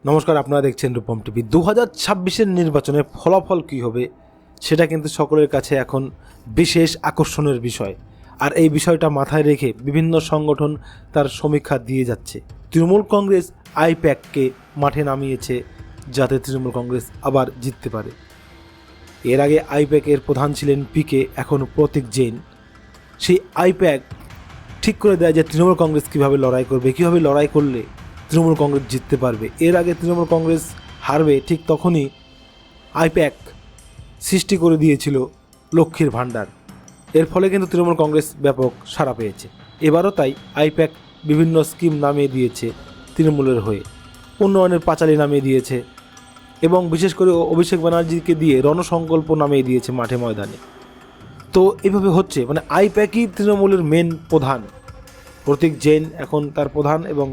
নমস্কার, আপনারা দেখছেন রূপম টিভি। 2026-এর নির্বাচনের ফলাফল কী হবে সেটা কিন্তু সকলের কাছে এখন বিশেষ আকর্ষণের বিষয়। আর এই বিষয়টা মাথায় রেখে বিভিন্ন সংগঠন তার সমীক্ষা দিয়ে যাচ্ছে। তৃণমূল কংগ্রেস আইপ্যাককে মাঠে নামিয়েছে যাতে তৃণমূল কংগ্রেস আবার জিততে পারে। এর আগে আইপ্যাকের প্রধান ছিলেন পিকে, এখন প্রতীক জৈন। সেই আইপ্যাক ঠিক করে দেয় যে তৃণমূল কংগ্রেস কীভাবে লড়াই করবে, কীভাবে লড়াই করলে তৃণমূল কংগ্রেস জিততে পারবে। এর আগে তৃণমূল কংগ্রেস হারবে ঠিক তখনই আইপ্যাক সৃষ্টি করে দিয়েছিল লক্ষ্মীর ভাণ্ডার। এর ফলে কিন্তু তৃণমূল কংগ্রেস ব্যাপক সাড়া পেয়েছে। এবারও তাই আইপ্যাক বিভিন্ন স্কিম নামিয়ে দিয়েছে তৃণমূলের হয়ে, উন্নয়নের পাঁচালী নামিয়ে দিয়েছে এবং বিশেষ করে অভিষেক ব্যানার্জিকে দিয়ে রণসংকল্প নামিয়ে দিয়েছে মাঠে ময়দানে। তো এভাবে হচ্ছে, মানে আইপ্যাকই তৃণমূলের মেন প্রধান। প্রতীক জৈন এখন তার প্রধান এবং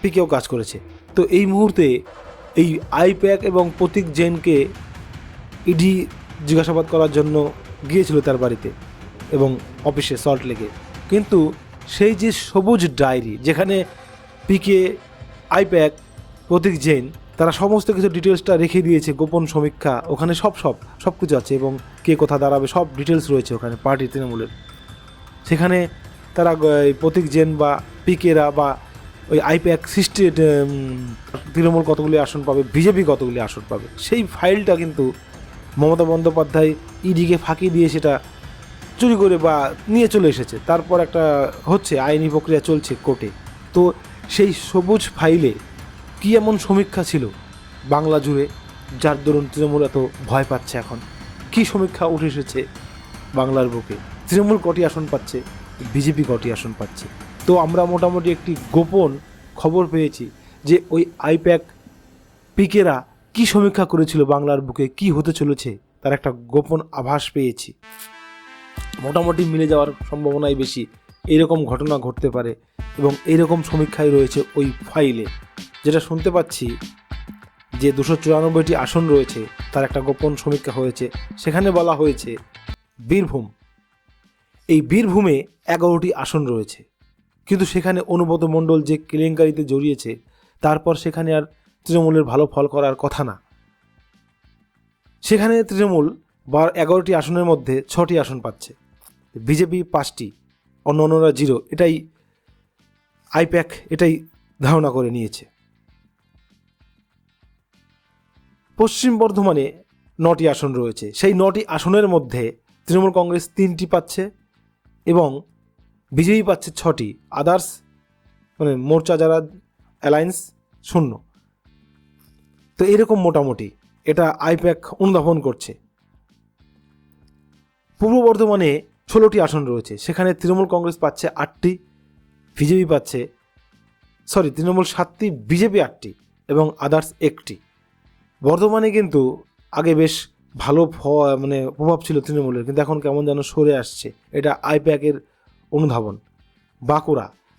পিকেও কাজ করেছে। তো এই মুহূর্তে এই আইপ্যাক এবং প্রতীক জৈনকে ইডি জিজ্ঞাসাবাদ করার জন্য গিয়েছিল তার বাড়িতে এবং অফিসে সল্ট লেকে। কিন্তু সেই যে সবুজ ডায়েরি, যেখানে পিকে, আইপ্যাক, প্রতীক জৈন তারা সমস্ত কিছু ডিটেলসটা রেখে দিয়েছে, গোপন সমীক্ষা, ওখানে সব কিছু আছে এবং কে কোথা দাঁড়াবে সব ডিটেলস রয়েছে ওখানে পার্টি তৃণমূলের। সেখানে তারা প্রতীক জৈন বা পিকেরা বা ওই আইপ্যাক তৃণমূল কতগুলি আসন পাবে, বিজেপি কতগুলি আসন পাবে, সেই ফাইলটা কিন্তু মমতা বন্দ্যোপাধ্যায় ইডিকে ফাঁকি দিয়ে সেটা চুরি করে বা নিয়ে চলে এসেছে। তারপর একটা হচ্ছে আইনি প্রক্রিয়া চলছে কোর্টে। তো সেই সবুজ ফাইলে কী এমন সমীক্ষা ছিল বাংলা জুড়ে যার দরুন তৃণমূল এত ভয় পাচ্ছে? এখন কী সমীক্ষা উঠে এসেছে বাংলার বুকে? তৃণমূল কটি আসন পাচ্ছে, বিজেপি কটি আসন পাচ্ছে? তো আমরা মোটামুটি একটি গোপন খবর পেয়েছি যে ওই আইপ্যাক পিকেরা কী সমীক্ষা করেছিল বাংলার বুকে, কি হতে চলেছে তার একটা গোপন আভাস পেয়েছি। মোটামুটি মিলে যাওয়ার সম্ভাবনাই বেশি, এইরকম ঘটনা ঘটতে পারে এবং এইরকম সমীক্ষাই রয়েছে ওই ফাইলে। যেটা শুনতে পাচ্ছি যে 294টি আসন রয়েছে তার একটা গোপন সমীক্ষা হয়েছে। সেখানে বলা হয়েছে বীরভূম, এই বীরভূমে 11টি আসন রয়েছে, কিন্তু সেখানে অনুব্রত মণ্ডল যে কেলেঙ্কারিতে জড়িয়েছে তারপর সেখানে আর তৃণমূলের ভালো ফল করার কথা না। সেখানে তৃণমূল 11টি আসনের মধ্যে 6টি আসন পাচ্ছে, বিজেপি 5টি, অন্যরা 0। এটাই আইপ্যাক এটাই ধারণা করে নিয়েছে। পশ্চিম বর্ধমানে 9টি আসন রয়েছে, সেই 9টি আসনের মধ্যে তৃণমূল কংগ্রেস 3টি পাচ্ছে এবং বিজেপি পাচ্ছে 6টি, আদার্স মানে মোর্চা যারা অ্যালায়েন্স 0। তো এরকম মোটামুটি এটা আইপ্যাক অনুধাবন করছে। পূর্ব বর্ধমানে 16টি আসন রয়েছে, সেখানে তৃণমূল কংগ্রেস পাচ্ছে 8টি, বিজেপি পাচ্ছে তৃণমূল 7টি, বিজেপি 8টি এবং আদার্স 1টি। বর্ধমানে কিন্তু আগে বেশ ভালো প্রভাব ছিল তৃণমূলের, কিন্তু এখন কেমন যেন সরে আসছে, এটা আইপ্যাকের অনুধাবন।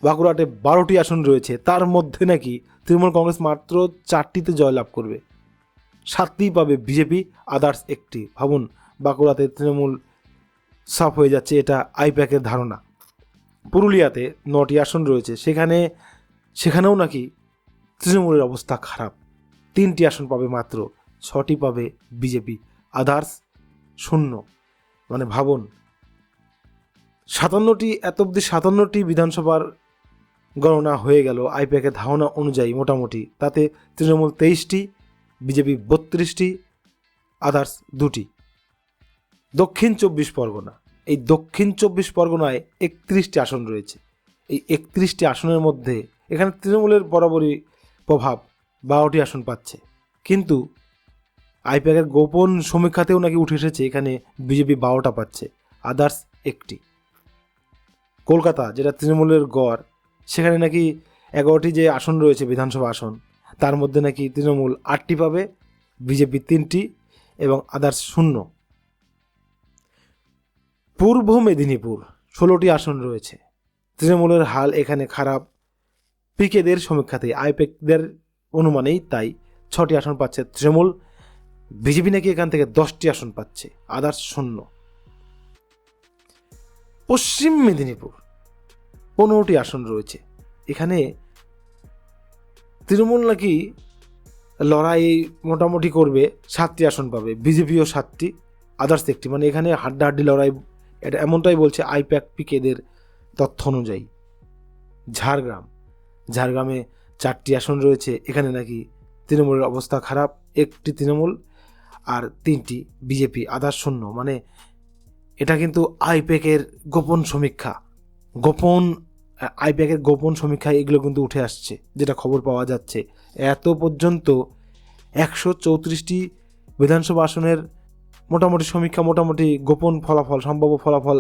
বাঁকুড়াতে 12টি আসন রয়েছে, তার মধ্যে নাকি তৃণমূল কংগ্রেস মাত্র 4টিতে জয়লাভ করবে, 7টি পাবে বিজেপি, আদার্স 1টি। ভাবুন, বাঁকুড়াতে তৃণমূল সাফ হয়ে যাচ্ছে, এটা আইপ্যাকের ধারণা। পুরুলিয়াতে 9টি আসন রয়েছে, সেখানেও নাকি তৃণমূলের অবস্থা খারাপ, 3টি আসন পাবে মাত্র, 6টি পাবে বিজেপি, আদার্স 0। মানে ভাবুন, 57টি বিধানসভার গণনা হয়ে গেল আইপ্যাকের ধারণা অনুযায়ী মোটামুটি। তাতে তৃণমূল 23টি, বিজেপি 32টি, আদার্স 2টি। দক্ষিণ 24 পরগনা, এই দক্ষিণ 24 পরগনায় 31টি আসন রয়েছে। এই 31টি আসনের মধ্যে এখানে তৃণমূলের বরাবরই প্রভাব, 12টি আসন পাচ্ছে। কিন্তু আইপ্যাকের গোপন সমীক্ষাতেও নাকি উঠে এসেছে এখানে বিজেপি 12টা পাচ্ছে, আদার্স 1টি। কলকাতা, যেটা তৃণমূলের গড়, সেখানে নাকি 11টি যে আসন রয়েছে বিধানসভা আসন, তার মধ্যে নাকি তৃণমূল 8টি পাবে, বিজেপি 3টি এবং আদার্স 0। পূর্ব মেদিনীপুর 16টি আসন রয়েছে, তৃণমূলের হাল এখানে খারাপ। পিকেদের সমীক্ষাতে, আইপ্যাকদের অনুমানেই তাই 6টি আসন পাচ্ছে তৃণমূল, বিজেপি নাকি এখান থেকে 10টি আসন পাচ্ছে, আদার্স 0। পশ্চিম মেদিনীপুর 15টি আসন রয়েছে, এখানে তৃণমূল নাকি লড়াই মোটামুটি করবে, 7টি আসন পাবে, বিজেপিও 7টি, আদার্স একটি, মানে এখানে হাড্ডাহাড্ডি লড়াই, এটা এমনটাই বলছে আইপ্যাক পিকেদের তথ্য অনুযায়ী। ঝাড়গ্রামে 4টি আসন রয়েছে, এখানে নাকি তৃণমূলের অবস্থা খারাপ, 1টি তৃণমূল আর 3টি বিজেপি, আদার্স শূন্য। মানে এটা কিন্তু আইপ্যাকের গোপন সমীক্ষায় এগুলো কিন্তু উঠে আসছে, যেটা খবর পাওয়া যাচ্ছে। এত পর্যন্ত 134টি বিধানসভা আসনের মোটামুটি সমীক্ষা, মোটামুটি গোপন ফলাফল, সম্ভাব্য ফলাফল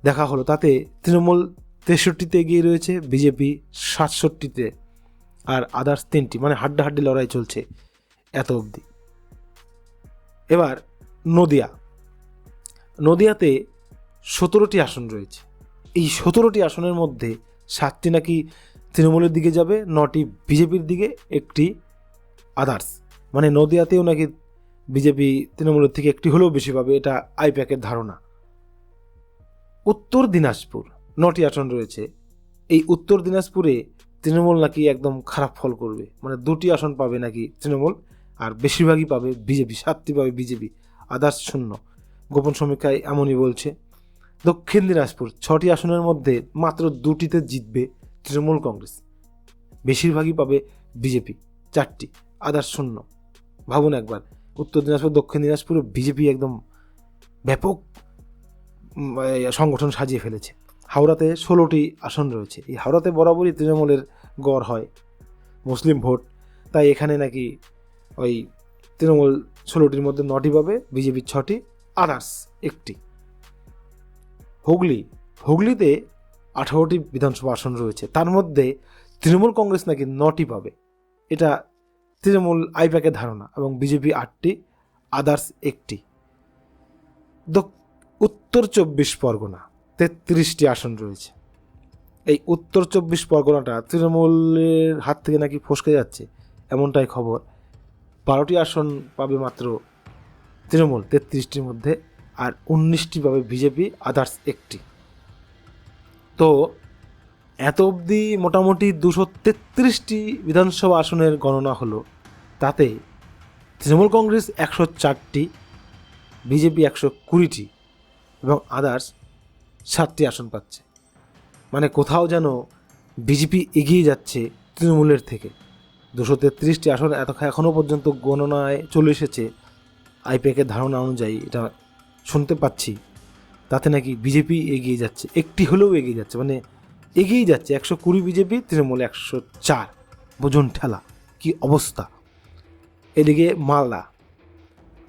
দেখা হলো। তাতে তৃণমূল 63তে এগিয়ে রয়েছে, বিজেপি 67টিতে, আর আদার্স 3টি, মানে হাড্ডাহাড্ডি লড়াই চলছে এত অবধি। এবার নদিয়াতে 17টি আসন রয়েছে। এই 17টি আসনের মধ্যে 7টি নাকি তৃণমূলের দিকে যাবে, 9টি বিজেপির দিকে, 1টি আদার্স। মানে নদিয়াতেও নাকি বিজেপি তৃণমূলের থেকে একটি হলেও বেশি পাবে, এটা আইপ্যাকের ধারণা। উত্তর দিনাজপুর 9টি আসন রয়েছে। এই উত্তর দিনাজপুরে তৃণমূল নাকি একদম খারাপ ফল করবে, মানে 2টি আসন পাবে নাকি তৃণমূল, আর বেশিরভাগই পাবে বিজেপি, 7টি পাবে বিজেপি, আদার্স শূন্য। গোপন সমীক্ষায় এমনই বলছে। দক্ষিণ দিনাজপুর 6টি আসনের মধ্যে মাত্র 2টিতে জিতবে তৃণমূল কংগ্রেস, বেশিরভাগই পাবে বিজেপি, 4টি, আদার্স শূন্য। ভাবুন একবার, উত্তর দিনাজপুর দক্ষিণ দিনাজপুরে বিজেপি একদম ব্যাপক সংগঠন সাজিয়ে ফেলেছে। হাওড়াতে 16টি আসন রয়েছে। এই হাওড়াতে বরাবরই তৃণমূলের গড় হয়, মুসলিম ভোট, তাই এখানে নাকি ওই তৃণমূল 16টির মধ্যে 9টি পাবে, বিজেপির 6টি, আদার্স 1টি। হুগলিতে 18টি বিধানসভা আসন রয়েছে, তার মধ্যে তৃণমূল কংগ্রেস নাকি 9টি পাবে, এটা তৃণমূল আইপ্যাকের ধারণা, এবং বিজেপি 8টি, আদার্স 1টি। উত্তর 24 পরগনা 33টি আসন রয়েছে। এই উত্তর 24 পরগনাটা তৃণমূলের হাত থেকে নাকি ফসকে যাচ্ছে, এমনটাই খবর। 12টি আসন পাবে মাত্র তৃণমূল 33টির মধ্যে, আর 19টি পাবে বিজেপি, আদার্স 1টি। তো এত অবধি মোটামুটি 233টি বিধানসভা আসনের গণনা হলো। তাতে তৃণমূল কংগ্রেস 104টি, বিজেপি 120টি, এবং আদার্স 7টি আসন পাচ্ছে। মানে কোথাও যেন বিজেপি এগিয়ে যাচ্ছে তৃণমূলের থেকে। 233টি আসন এখনও পর্যন্ত গণনায় চলে এসেছে আইপ্যাকের ধারণা অনুযায়ী, এটা শুনতে পাচ্ছি। তাতে নাকি বিজেপি এগিয়ে যাচ্ছে, একটি হলেও এগিয়ে যাচ্ছে, মানে এগিয়েই যাচ্ছে। 120 বিজেপি, তৃণমূল 104। বোঝুন ঠেলা কি অবস্থা। এদিকে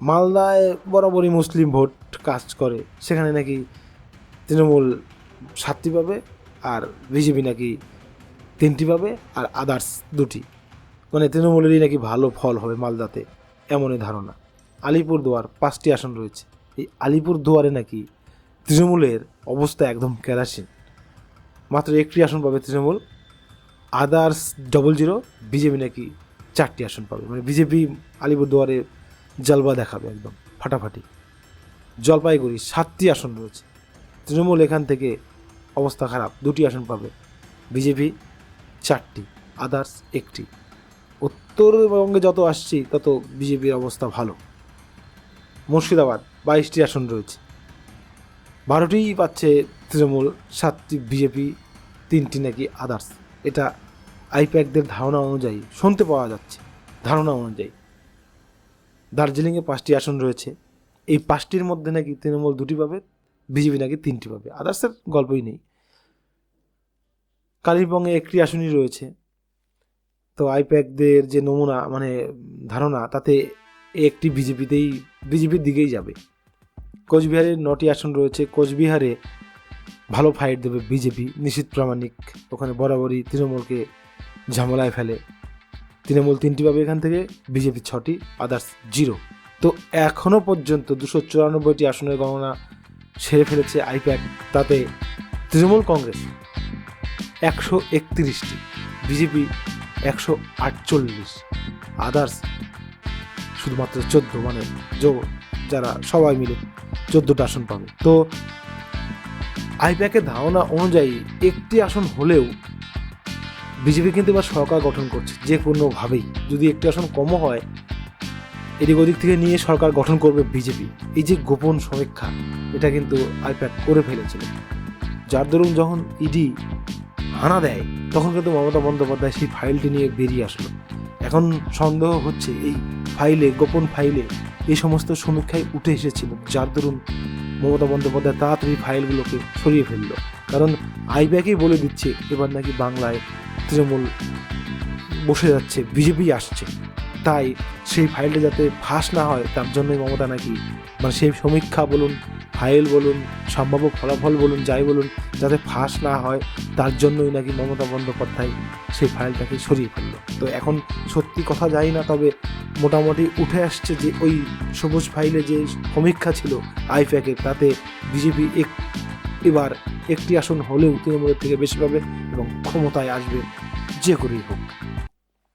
মালদায় বরাবরই মুসলিম ভোট কাজ করে, সেখানে নাকি তৃণমূল 7টি পাবে, আর বিজেপি নাকি 3টি পাবে, আর আদার্স 2টি। মানে তৃণমূলেরই নাকি ভালো ফল হবে মালদাতে, এমনই ধারণা। আলিপুরদুয়ার 5টি আসন রয়েছে। এই আলিপুরদুয়ারে নাকি তৃণমূলের অবস্থা একদম কেরাসিন, মাত্র 1টি আসন পাবে তৃণমূল, আদার্স 00, বিজেপি নাকি 4টি আসন পাবে। মানে বিজেপি আলিপুরদুয়ারে জলবা দেখাবে একদম ফাটাফাটি। জলপাইগুড়ি 7টি আসন রয়েছে, তৃণমূল এখান থেকে অবস্থা খারাপ, 2টি আসন পাবে, বিজেপি 4টি, আদার্স 1টি। উত্তরবঙ্গে যত আসছি তত বিজেপির অবস্থা ভালো। মুর্শিদাবাদ 22টি আসন রয়েছে, 12টিই পাচ্ছে তৃণমূল, 7টি বিজেপি, 3টি নাকি আদার্স। এটা আইপ্যাকদের ধারণা অনুযায়ী শুনতে পাওয়া যাচ্ছে, ধারণা অনুযায়ী। দার্জিলিংয়ে 5টি আসন রয়েছে। এই 5টির মধ্যে নাকি তৃণমূল 2টি পাবে, বিজেপি নাকি 3টি পাবে, আদার্সের গল্পই নেই। কালিম্পংয়ে 1টি আসনই রয়েছে। তো আইপ্যাকদের যে নমুনা, মানে ধারণা, তাতে একটি বিজেপির দিকেই যাবে। কোচবিহারে 9টি আসন রয়েছে। কোচবিহারে ভালো ফাইট দেবে বিজেপি, নিশীথ প্রামাণিক ওখানে বরাবরই তৃণমূলকে ঝামেলায় ফেলে। তৃণমূল 3টি পাবে এখান থেকে, বিজেপি 6টি, আদার্স 0। তো এখনও পর্যন্ত 294টি আসনের গণনা সেরে ফেলেছে আইপ্যাক। তাতে তৃণমূল কংগ্রেস 131টি, বিজেপি 148, আদার্স শুধুমাত্র 14, মানে যারা সবাই মিলে 14টা আসন পাবে। তো আইপ্যাকের ধারণা অনুযায়ী একটি আসন হলেও বিজেপি কিন্তু এবার সরকার গঠন করছে যে কোনোভাবেই, যদি একটি আসন কমও হয় এদিক ওদিক থেকে নিয়ে সরকার গঠন করবে বিজেপি। এই যে গোপন সমীক্ষা, এটা কিন্তু আইপ্যাক করে ফেলেছিল, যার দরুন যখন ইডি হানা দেয় তখন কিন্তু মমতা বন্দ্যোপাধ্যায় সেই ফাইলটি নিয়ে বেরিয়ে আসলো। এখন সন্দেহ হচ্ছে এই ফাইলে, গোপন ফাইলে এই সমস্ত সমীক্ষায় উঠে এসেছিল, যার দরুন মমতা বন্দ্যোপাধ্যায় তাড়াতাড়ি ফাইলগুলোকে সরিয়ে ফেললো। কারণ আইপ্যাকই বলে দিচ্ছে এবার নাকি বাংলায় তৃণমূল বসে যাচ্ছে, বিজেপি আসছে, তাই সেই ফাইলটা যাতে ফাঁস না হয় তার জন্যই মমতা নাকি, মানে সেই সমীক্ষা বলুন, ফাইল বলুন, সম্ভাব্য ফলাফল বলুন, যাই বলুন, যাতে ফাঁস না হয় তার জন্যই নাকি মমতা বন্দ্যোপাধ্যায় সেই ফাইলটাকে সরিয়ে ফেললো। তো এখন সত্যি কথা জানি না, তবে মোটামুটি উঠে আসছে যে ওই সবুজ ফাইলে যে সমীক্ষা ছিল আইপ্যাকের, তাতে বিজেপি এবার একটি আসন হলেও তৃণমূলের থেকে বেশি পাবে এবং ক্ষমতায় আসবে যে করেই হোক।